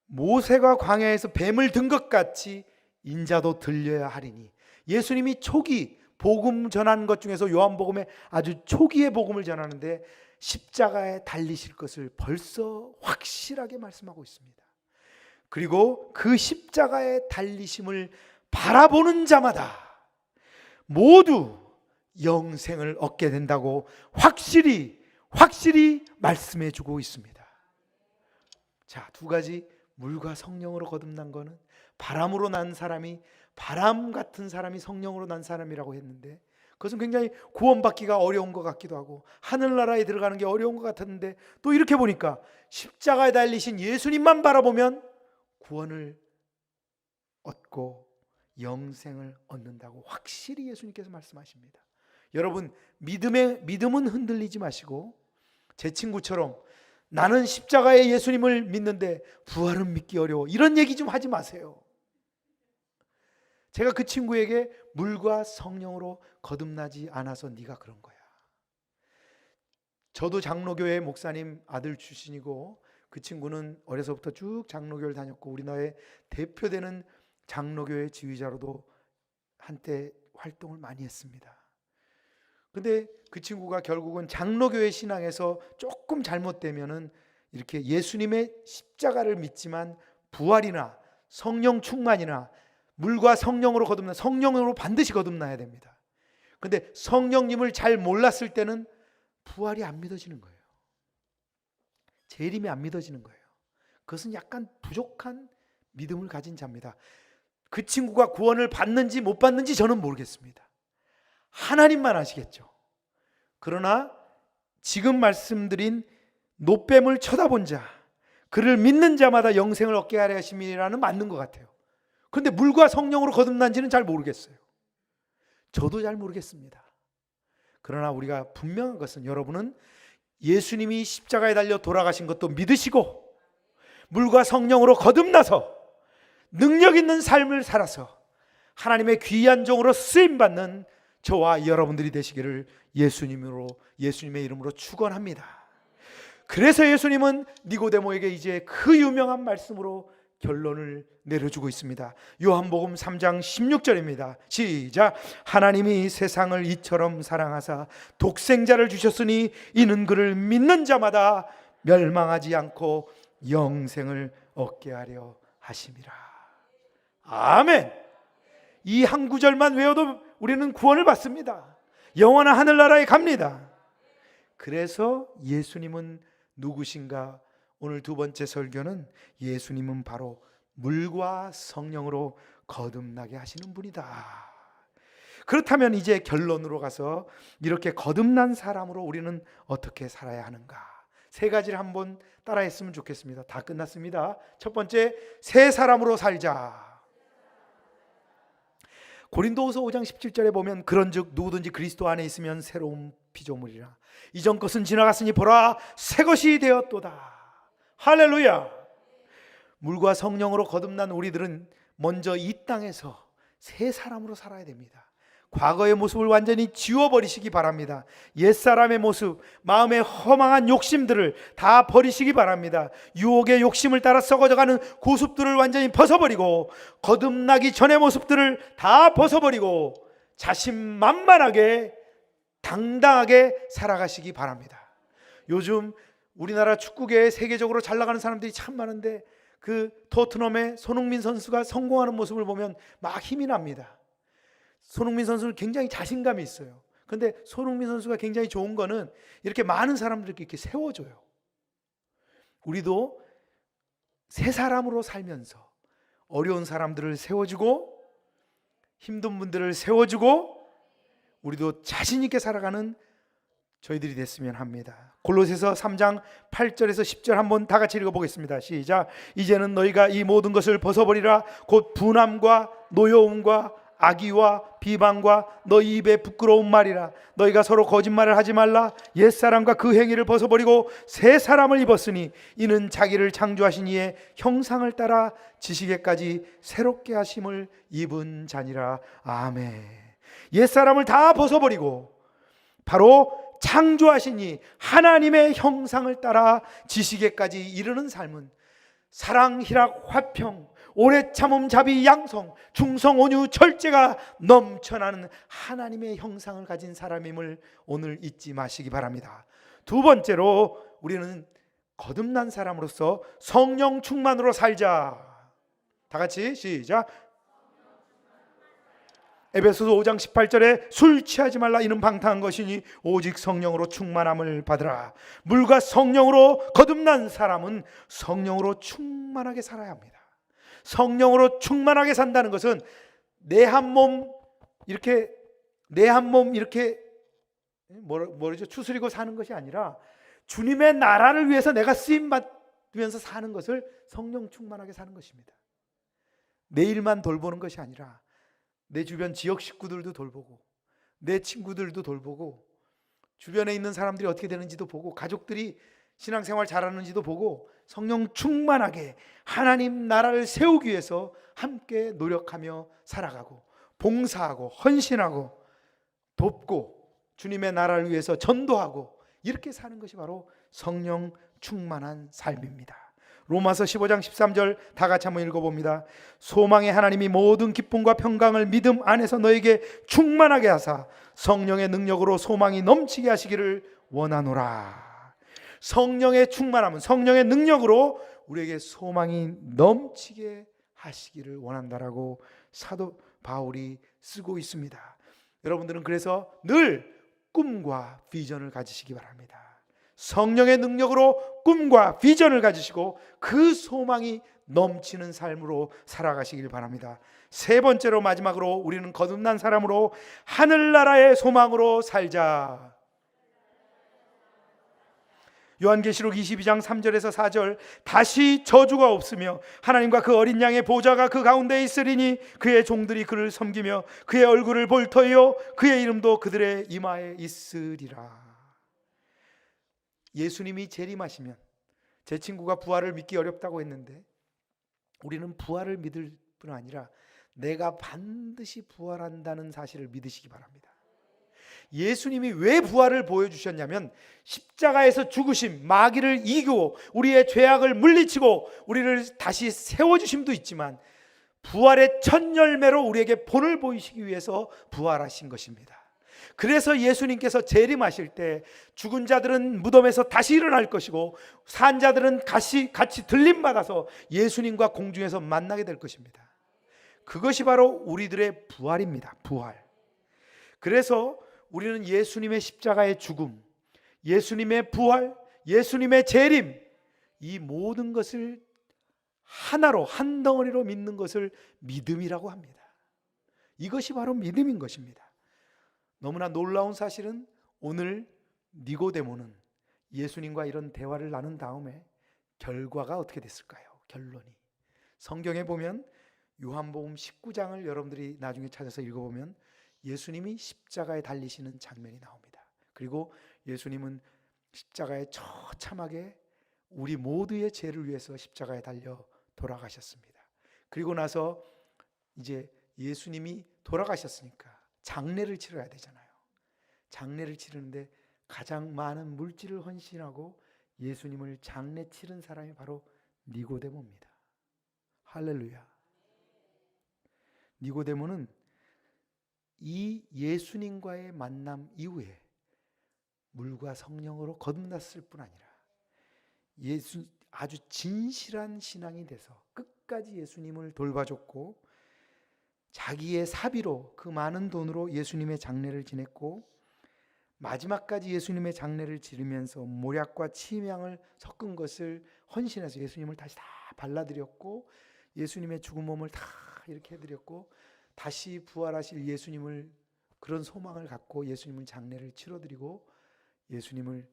모세가 광야에서 뱀을 든 것 같이 인자도 들려야 하리니, 예수님이 초기 복음 전하는 것 중에서 요한복음에 아주 초기의 복음을 전하는데 십자가에 달리실 것을 벌써 확실하게 말씀하고 있습니다. 그리고 그 십자가에 달리심을 바라보는 자마다 모두 영생을 얻게 된다고 확실히 말씀해 주고 있습니다. 자, 두 가지, 물과 성령으로 거듭난 거는 바람으로 난 사람이, 바람 같은 사람이 성령으로 난 사람이라고 했는데, 그것은 굉장히 구원받기가 어려운 것 같기도 하고 하늘나라에 들어가는 게 어려운 것 같았는데, 또 이렇게 보니까 십자가에 달리신 예수님만 바라보면 구원을 얻고 영생을 얻는다고 확실히 예수님께서 말씀하십니다. 여러분, 믿음은 흔들리지 마시고, 제 친구처럼 나는 십자가의 예수님을 믿는데 부활은 믿기 어려워, 이런 얘기 좀 하지 마세요. 제가 그 친구에게 물과 성령으로 거듭나지 않아서 네가 그런 거야. 저도 장로교회 목사님 아들 출신이고, 그 친구는 어려서부터 쭉 장로교를 다녔고 우리나라의 대표되는 장로교회 지휘자로도 한때 활동을 많이 했습니다. 근데 그 친구가 결국은 장로교회 신앙에서 조금 잘못되면은 이렇게 예수님의 십자가를 믿지만 부활이나 성령 충만이나 물과 성령으로 거듭나, 성령으로 반드시 거듭나야 됩니다. 근데 성령님을 잘 몰랐을 때는 부활이 안 믿어지는 거예요. 재림이 안 믿어지는 거예요. 그것은 약간 부족한 믿음을 가진 자입니다. 그 친구가 구원을 받는지 못 받는지 저는 모르겠습니다. 하나님만 아시겠죠. 그러나 지금 말씀드린 노뱀을 쳐다본 자, 그를 믿는 자마다 영생을 얻게 하려 하심이라는 맞는 것 같아요. 그런데 물과 성령으로 거듭난지는 잘 모르겠어요. 저도 잘 모르겠습니다. 그러나 우리가 분명한 것은, 여러분은 예수님이 십자가에 달려 돌아가신 것도 믿으시고 물과 성령으로 거듭나서 능력 있는 삶을 살아서 하나님의 귀한 종으로 쓰임받는 저와 여러분들이 되시기를 예수님의 이름으로 축원합니다. 그래서 예수님은 니고데모에게 이제 그 유명한 말씀으로 결론을 내려주고 있습니다. 요한복음 3장 16절입니다. 시작. 하나님이 세상을 이처럼 사랑하사 독생자를 주셨으니 이는 그를 믿는 자마다 멸망하지 않고 영생을 얻게 하려 하심이라. 아멘. 이 한 구절만 외워도 우리는 구원을 받습니다. 영원한 하늘나라에 갑니다. 그래서 예수님은 누구신가? 오늘 두 번째 설교는 예수님은 바로 물과 성령으로 거듭나게 하시는 분이다. 그렇다면 이제 결론으로 가서 이렇게 거듭난 사람으로 우리는 어떻게 살아야 하는가? 세 가지를 한번 따라했으면 좋겠습니다. 다 끝났습니다. 첫 번째, 새 사람으로 살자. 고린도후서 5장 17절에 보면 그런즉 누구든지 그리스도 안에 있으면 새로운 피조물이라. 이전 것은 지나갔으니 보라 새 것이 되었도다. 할렐루야. 물과 성령으로 거듭난 우리들은 먼저 이 땅에서 새 사람으로 살아야 됩니다. 과거의 모습을 완전히 지워버리시기 바랍니다. 옛사람의 모습, 마음의 허망한 욕심들을 다 버리시기 바랍니다. 유혹의 욕심을 따라 썩어져가는 고습들을 완전히 벗어버리고 거듭나기 전의 모습들을 다 벗어버리고 자신만만하게 당당하게 살아가시기 바랍니다. 요즘 우리나라 축구계에 세계적으로 잘 나가는 사람들이 참 많은데 그 토트넘의 손흥민 선수가 성공하는 모습을 보면 막 힘이 납니다. 손흥민 선수는 굉장히 자신감이 있어요. 그런데 손흥민 선수가 굉장히 좋은 거는 이렇게 많은 사람들을 이렇게 세워줘요. 우리도 새 사람으로 살면서 어려운 사람들을 세워주고 힘든 분들을 세워주고 우리도 자신 있게 살아가는 저희들이 됐으면 합니다. 골로새서 3장 8절에서 10절 한번 다 같이 읽어보겠습니다. 시작. 이제는 너희가 이 모든 것을 벗어버리라. 곧 분함과 노여움과 악의와 비방과 너희 입에 부끄러운 말이라. 너희가 서로 거짓말을 하지 말라. 옛사람과 그 행위를 벗어버리고 새 사람을 입었으니 이는 자기를 창조하신 이의 형상을 따라 지식에까지 새롭게 하심을 입은 자니라. 아멘. 옛사람을 다 벗어버리고 바로 창조하신 이 하나님의 형상을 따라 지식에까지 이르는 삶은 사랑, 희락, 화평, 오래 참음, 자비, 양성, 충성, 온유, 절제가 넘쳐나는 하나님의 형상을 가진 사람임을 오늘 잊지 마시기 바랍니다. 두 번째로 우리는 거듭난 사람으로서 성령 충만으로 살자. 다 같이 시작. 에베소서 5장 18절에 술 취하지 말라. 이는 방탕한 것이니 오직 성령으로 충만함을 받으라. 물과 성령으로 거듭난 사람은 성령으로 충만하게 살아야 합니다. 성령으로 충만하게 산다는 것은 내 한 몸 이렇게 뭐죠? 추스리고 사는 것이 아니라 주님의 나라를 위해서 내가 쓰임 받으면서 사는 것을 성령 충만하게 사는 것입니다. 내 일만 돌보는 것이 아니라 내 주변 지역 식구들도 돌보고 내 친구들도 돌보고 주변에 있는 사람들이 어떻게 되는지도 보고 가족들이 신앙생활 잘하는지도 보고 성령 충만하게 하나님 나라를 세우기 위해서 함께 노력하며 살아가고 봉사하고 헌신하고 돕고 주님의 나라를 위해서 전도하고 이렇게 사는 것이 바로 성령 충만한 삶입니다. 로마서 15장 13절 다 같이 한번 읽어봅니다. 소망의 하나님이 모든 기쁨과 평강을 믿음 안에서 너에게 충만하게 하사 성령의 능력으로 소망이 넘치게 하시기를 원하노라. 성령의 충만함은 성령의 능력으로 우리에게 소망이 넘치게 하시기를 원한다라고 사도 바울이 쓰고 있습니다. 여러분들은 그래서 늘 꿈과 비전을 가지시기 바랍니다. 성령의 능력으로 꿈과 비전을 가지시고 그 소망이 넘치는 삶으로 살아가시길 바랍니다. 세 번째로 마지막으로 우리는 거듭난 사람으로 하늘나라의 소망으로 살자. 요한계시록 22장 3절에서 4절 다시 저주가 없으며 하나님과 그 어린 양의 보좌가 그 가운데 있으리니 그의 종들이 그를 섬기며 그의 얼굴을 볼 터이요 그의 이름도 그들의 이마에 있으리라. 예수님이 재림하시면 제 친구가 부활을 믿기 어렵다고 했는데 우리는 부활을 믿을 뿐 아니라 내가 반드시 부활한다는 사실을 믿으시기 바랍니다. 예수님이 왜 부활을 보여주셨냐면 십자가에서 죽으심, 마귀를 이기고 우리의 죄악을 물리치고 우리를 다시 세워주심도 있지만 부활의 첫 열매로 우리에게 본을 보이시기 위해서 부활하신 것입니다. 그래서 예수님께서 재림하실 때 죽은 자들은 무덤에서 다시 일어날 것이고 산 자들은 같이 들림받아서 예수님과 공중에서 만나게 될 것입니다. 그것이 바로 우리들의 부활입니다. 부활. 그래서 우리는 예수님의 십자가의 죽음, 예수님의 부활, 예수님의 재림, 이 모든 것을 하나로 한 덩어리로 믿는 것을 믿음이라고 합니다. 이것이 바로 믿음인 것입니다. 너무나 놀라운 사실은 오늘 니고데모는 예수님과 이런 대화를 나눈 다음에 결과가 어떻게 됐을까요? 결론이 성경에 보면 요한복음 19장을 여러분들이 나중에 찾아서 읽어보면 예수님이 십자가에 달리시는 장면이 나옵니다. 그리고 예수님은 십자가에 처참하게 우리 모두의 죄를 위해서 십자가에 달려 돌아가셨습니다. 그리고 나서 이제 예수님이 돌아가셨으니까 장례를 치러야 되잖아요. 장례를 치르는데 가장 많은 물질을 헌신하고 예수님을 장례 치른 사람이 바로 니고데모입니다. 할렐루야. 니고데모는 이 예수님과의 만남 이후에 물과 성령으로 거듭났을 뿐 아니라 아주 진실한 신앙이 돼서 끝까지 예수님을 돌봐줬고 자기의 사비로 그 많은 돈으로 예수님의 장례를 지냈고 마지막까지 예수님의 장례를 지르면서 모략과 침향을 섞은 것을 헌신해서 예수님을 다시 다 발라드렸고 예수님의 죽은 몸을 다 이렇게 해드렸고 다시 부활하실 예수님을 그런 소망을 갖고 예수님을 장례를 치러드리고 예수님을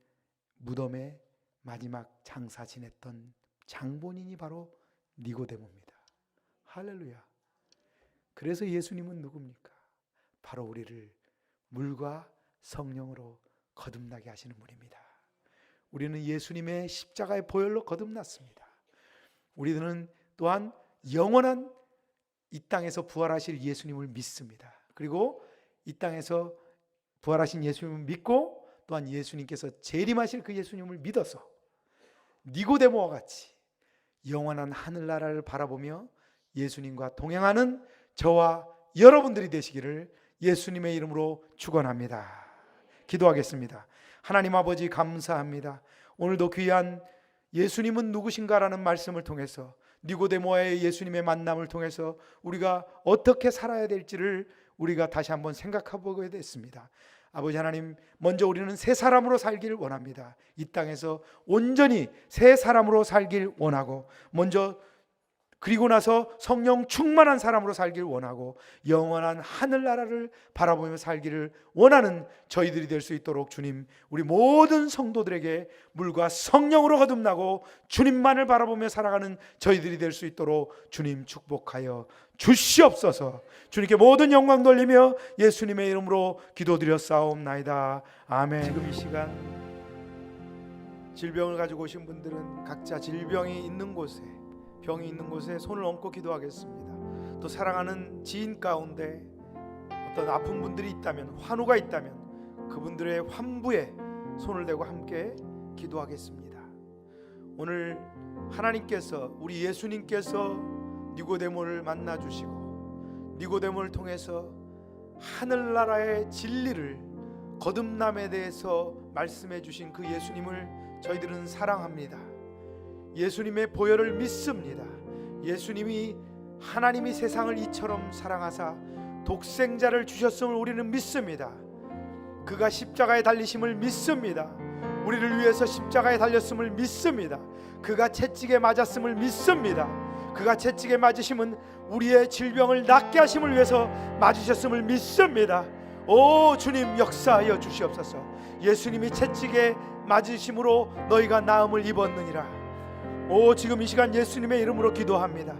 무덤에 마지막 장사 지냈던 장본인이 바로 니고데모입니다. 할렐루야. 그래서 예수님은 누굽니까? 바로 우리를 물과 성령으로 거듭나게 하시는 분입니다. 우리는 예수님의 십자가의 보혈로 거듭났습니다. 우리는 또한 영원한 이 땅에서 부활하실 예수님을 믿습니다. 그리고 이 땅에서 부활하신 예수님을 믿고 또한 예수님께서 재림하실 그 예수님을 믿어서 니고데모와 같이 영원한 하늘나라를 바라보며 예수님과 동행하는 저와 여러분들이 되시기를 예수님의 이름으로 축원합니다. 기도하겠습니다. 하나님 아버지 감사합니다. 오늘도 귀한 예수님은 누구신가라는 말씀을 통해서 니고데모와의 예수님의 만남을 통해서 우리가 어떻게 살아야 될지를 우리가 다시 한번 생각해 보게 됐습니다. 아버지 하나님, 먼저 우리는 새 사람으로 살길 원합니다. 이 땅에서 온전히 새 사람으로 살길 원하고 그리고 나서 성령 충만한 사람으로 살길 원하고 영원한 하늘나라를 바라보며 살기를 원하는 저희들이 될 수 있도록 주님, 우리 모든 성도들에게 물과 성령으로 거듭나고 주님만을 바라보며 살아가는 저희들이 될 수 있도록 주님 축복하여 주시옵소서. 주님께 모든 영광 돌리며 예수님의 이름으로 기도드렸사옵나이다. 아멘. 지금 이 시간 질병을 가지고 오신 분들은 각자 질병이 있는 곳에, 병이 있는 곳에 손을 얹고 기도하겠습니다. 또 사랑하는 지인 가운데 어떤 아픈 분들이 있다면, 환우가 있다면 그분들의 환부에 손을 대고 함께 기도하겠습니다. 오늘 하나님께서, 우리 예수님께서 니고데모를 만나 주시고 니고데모를 통해서 하늘나라의 진리를, 거듭남에 대해서 말씀해 주신 그 예수님을 저희들은 사랑합니다. 예수님의 보혈을 믿습니다. 예수님이 하나님이 세상을 이처럼 사랑하사 독생자를 주셨음을 우리는 믿습니다. 그가 십자가에 달리심을 믿습니다. 우리를 위해서 십자가에 달렸음을 믿습니다. 그가 채찍에 맞았음을 믿습니다. 그가 채찍에 맞으심은 우리의 질병을 낫게 하심을 위해서 맞으셨음을 믿습니다. 오 주님, 역사하여 주시옵소서. 예수님이 채찍에 맞으심으로 너희가 나음을 입었느니라. 오, 지금 이 시간 예수님의 이름으로 기도합니다.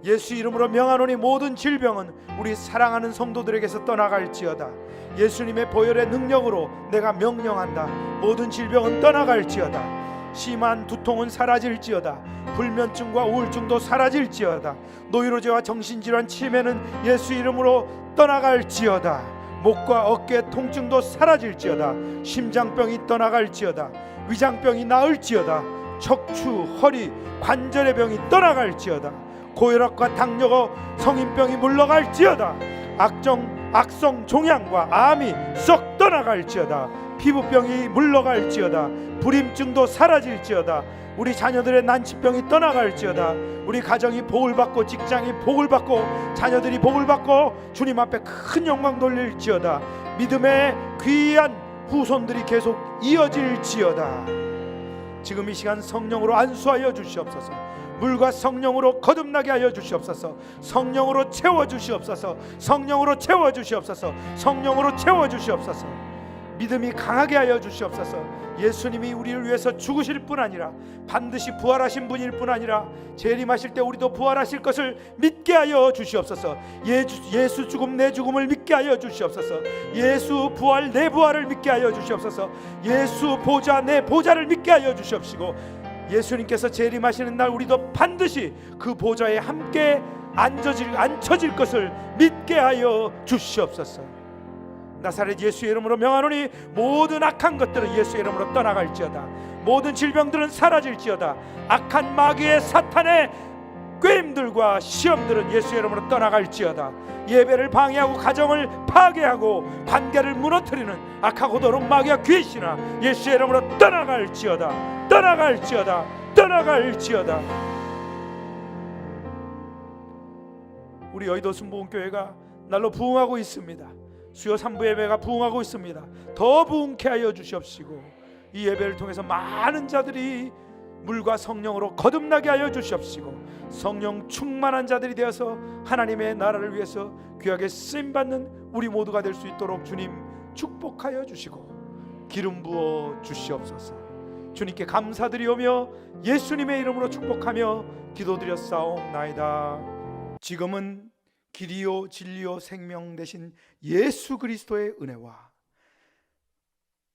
예수 이름으로 명하노니 모든 질병은 우리 사랑하는 성도들에게서 떠나갈지어다. 예수님의 보혈의 능력으로 내가 명령한다. 모든 질병은 떠나갈지어다. 심한 두통은 사라질지어다. 불면증과 우울증도 사라질지어다. 노이로제와 정신질환 치매는 예수 이름으로 떠나갈지어다. 목과 어깨 통증도 사라질지어다. 심장병이 떠나갈지어다. 위장병이 나을지어다. 척추, 허리, 관절의 병이 떠나갈지어다. 고혈압과 당뇨, 성인병이 물러갈지어다. 악성 종양과 암이 썩 떠나갈지어다. 피부병이 물러갈지어다. 불임증도 사라질지어다. 우리 자녀들의 난치병이 떠나갈지어다. 우리 가정이 복을 받고, 직장이 복을 받고, 자녀들이 복을 받고 주님 앞에 큰 영광 돌릴지어다. 믿음의 귀한 후손들이 계속 이어질지어다. 지금 이 시간 성령으로 안수하여 주시옵소서. 물과 성령으로 거듭나게 하여 주시옵소서. 성령으로 채워 주시옵소서. 성령으로 채워 주시옵소서. 성령으로 채워 주시옵소서. 믿음이 강하게 하여 주시옵소서. 예수님이 우리를 위해서 죽으실 뿐 아니라 반드시 부활하신 분일 뿐 아니라 재림하실 때 우리도 부활하실 것을 믿게 하여 주시옵소서. 예수 죽음 내 죽음을 믿게 하여 주시옵소서. 예수 부활 내 부활을 믿게 하여 주시옵소서. 예수 보좌 내 보좌를 믿게 하여 주시옵시고, 예수님께서 재림하시는 날 우리도 반드시 그 보좌에 함께 앉혀질 것을 믿게 하여 주시옵소서. 나사렛 예수의 이름으로 명하노니 모든 악한 것들은 예수의 이름으로 떠나갈지어다. 모든 질병들은 사라질지어다. 악한 마귀의 사탄의 꾀임들과 시험들은 예수의 이름으로 떠나갈지어다. 예배를 방해하고 가정을 파괴하고 관계를 무너뜨리는 악하고 더러운 마귀와 귀신아, 예수의 이름으로 떠나갈지어다. 떠나갈지어다. 떠나갈지어다. 우리 여의도 순복음교회가 날로 부흥하고 있습니다. 수요 3부 예배가 부흥하고 있습니다. 더 부흥케 하여 주시옵시고, 이 예배를 통해서 많은 자들이 물과 성령으로 거듭나게 하여 주시옵시고, 성령 충만한 자들이 되어서 하나님의 나라를 위해서 귀하게 쓰임받는 우리 모두가 될 수 있도록 주님 축복하여 주시고 기름 부어 주시옵소서. 주님께 감사드리오며 예수님의 이름으로 축복하며 기도드렸사옵나이다. 지금은 길이요 진리요 생명 되신 예수 그리스도의 은혜와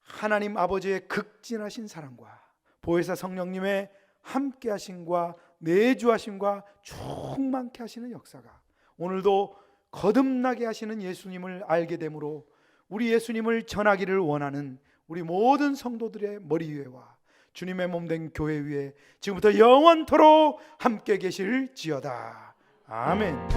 하나님 아버지의 극진하신 사랑과 보혜사 성령님의 함께 하심과 내주하심과 충만케 하시는 역사가 오늘도 거듭나게 하시는 예수님을 알게 되므로 우리 예수님을 전하기를 원하는 우리 모든 성도들의 머리 위에와 주님의 몸된 교회 위에 지금부터 영원토록 함께 계실지어다. 아멘.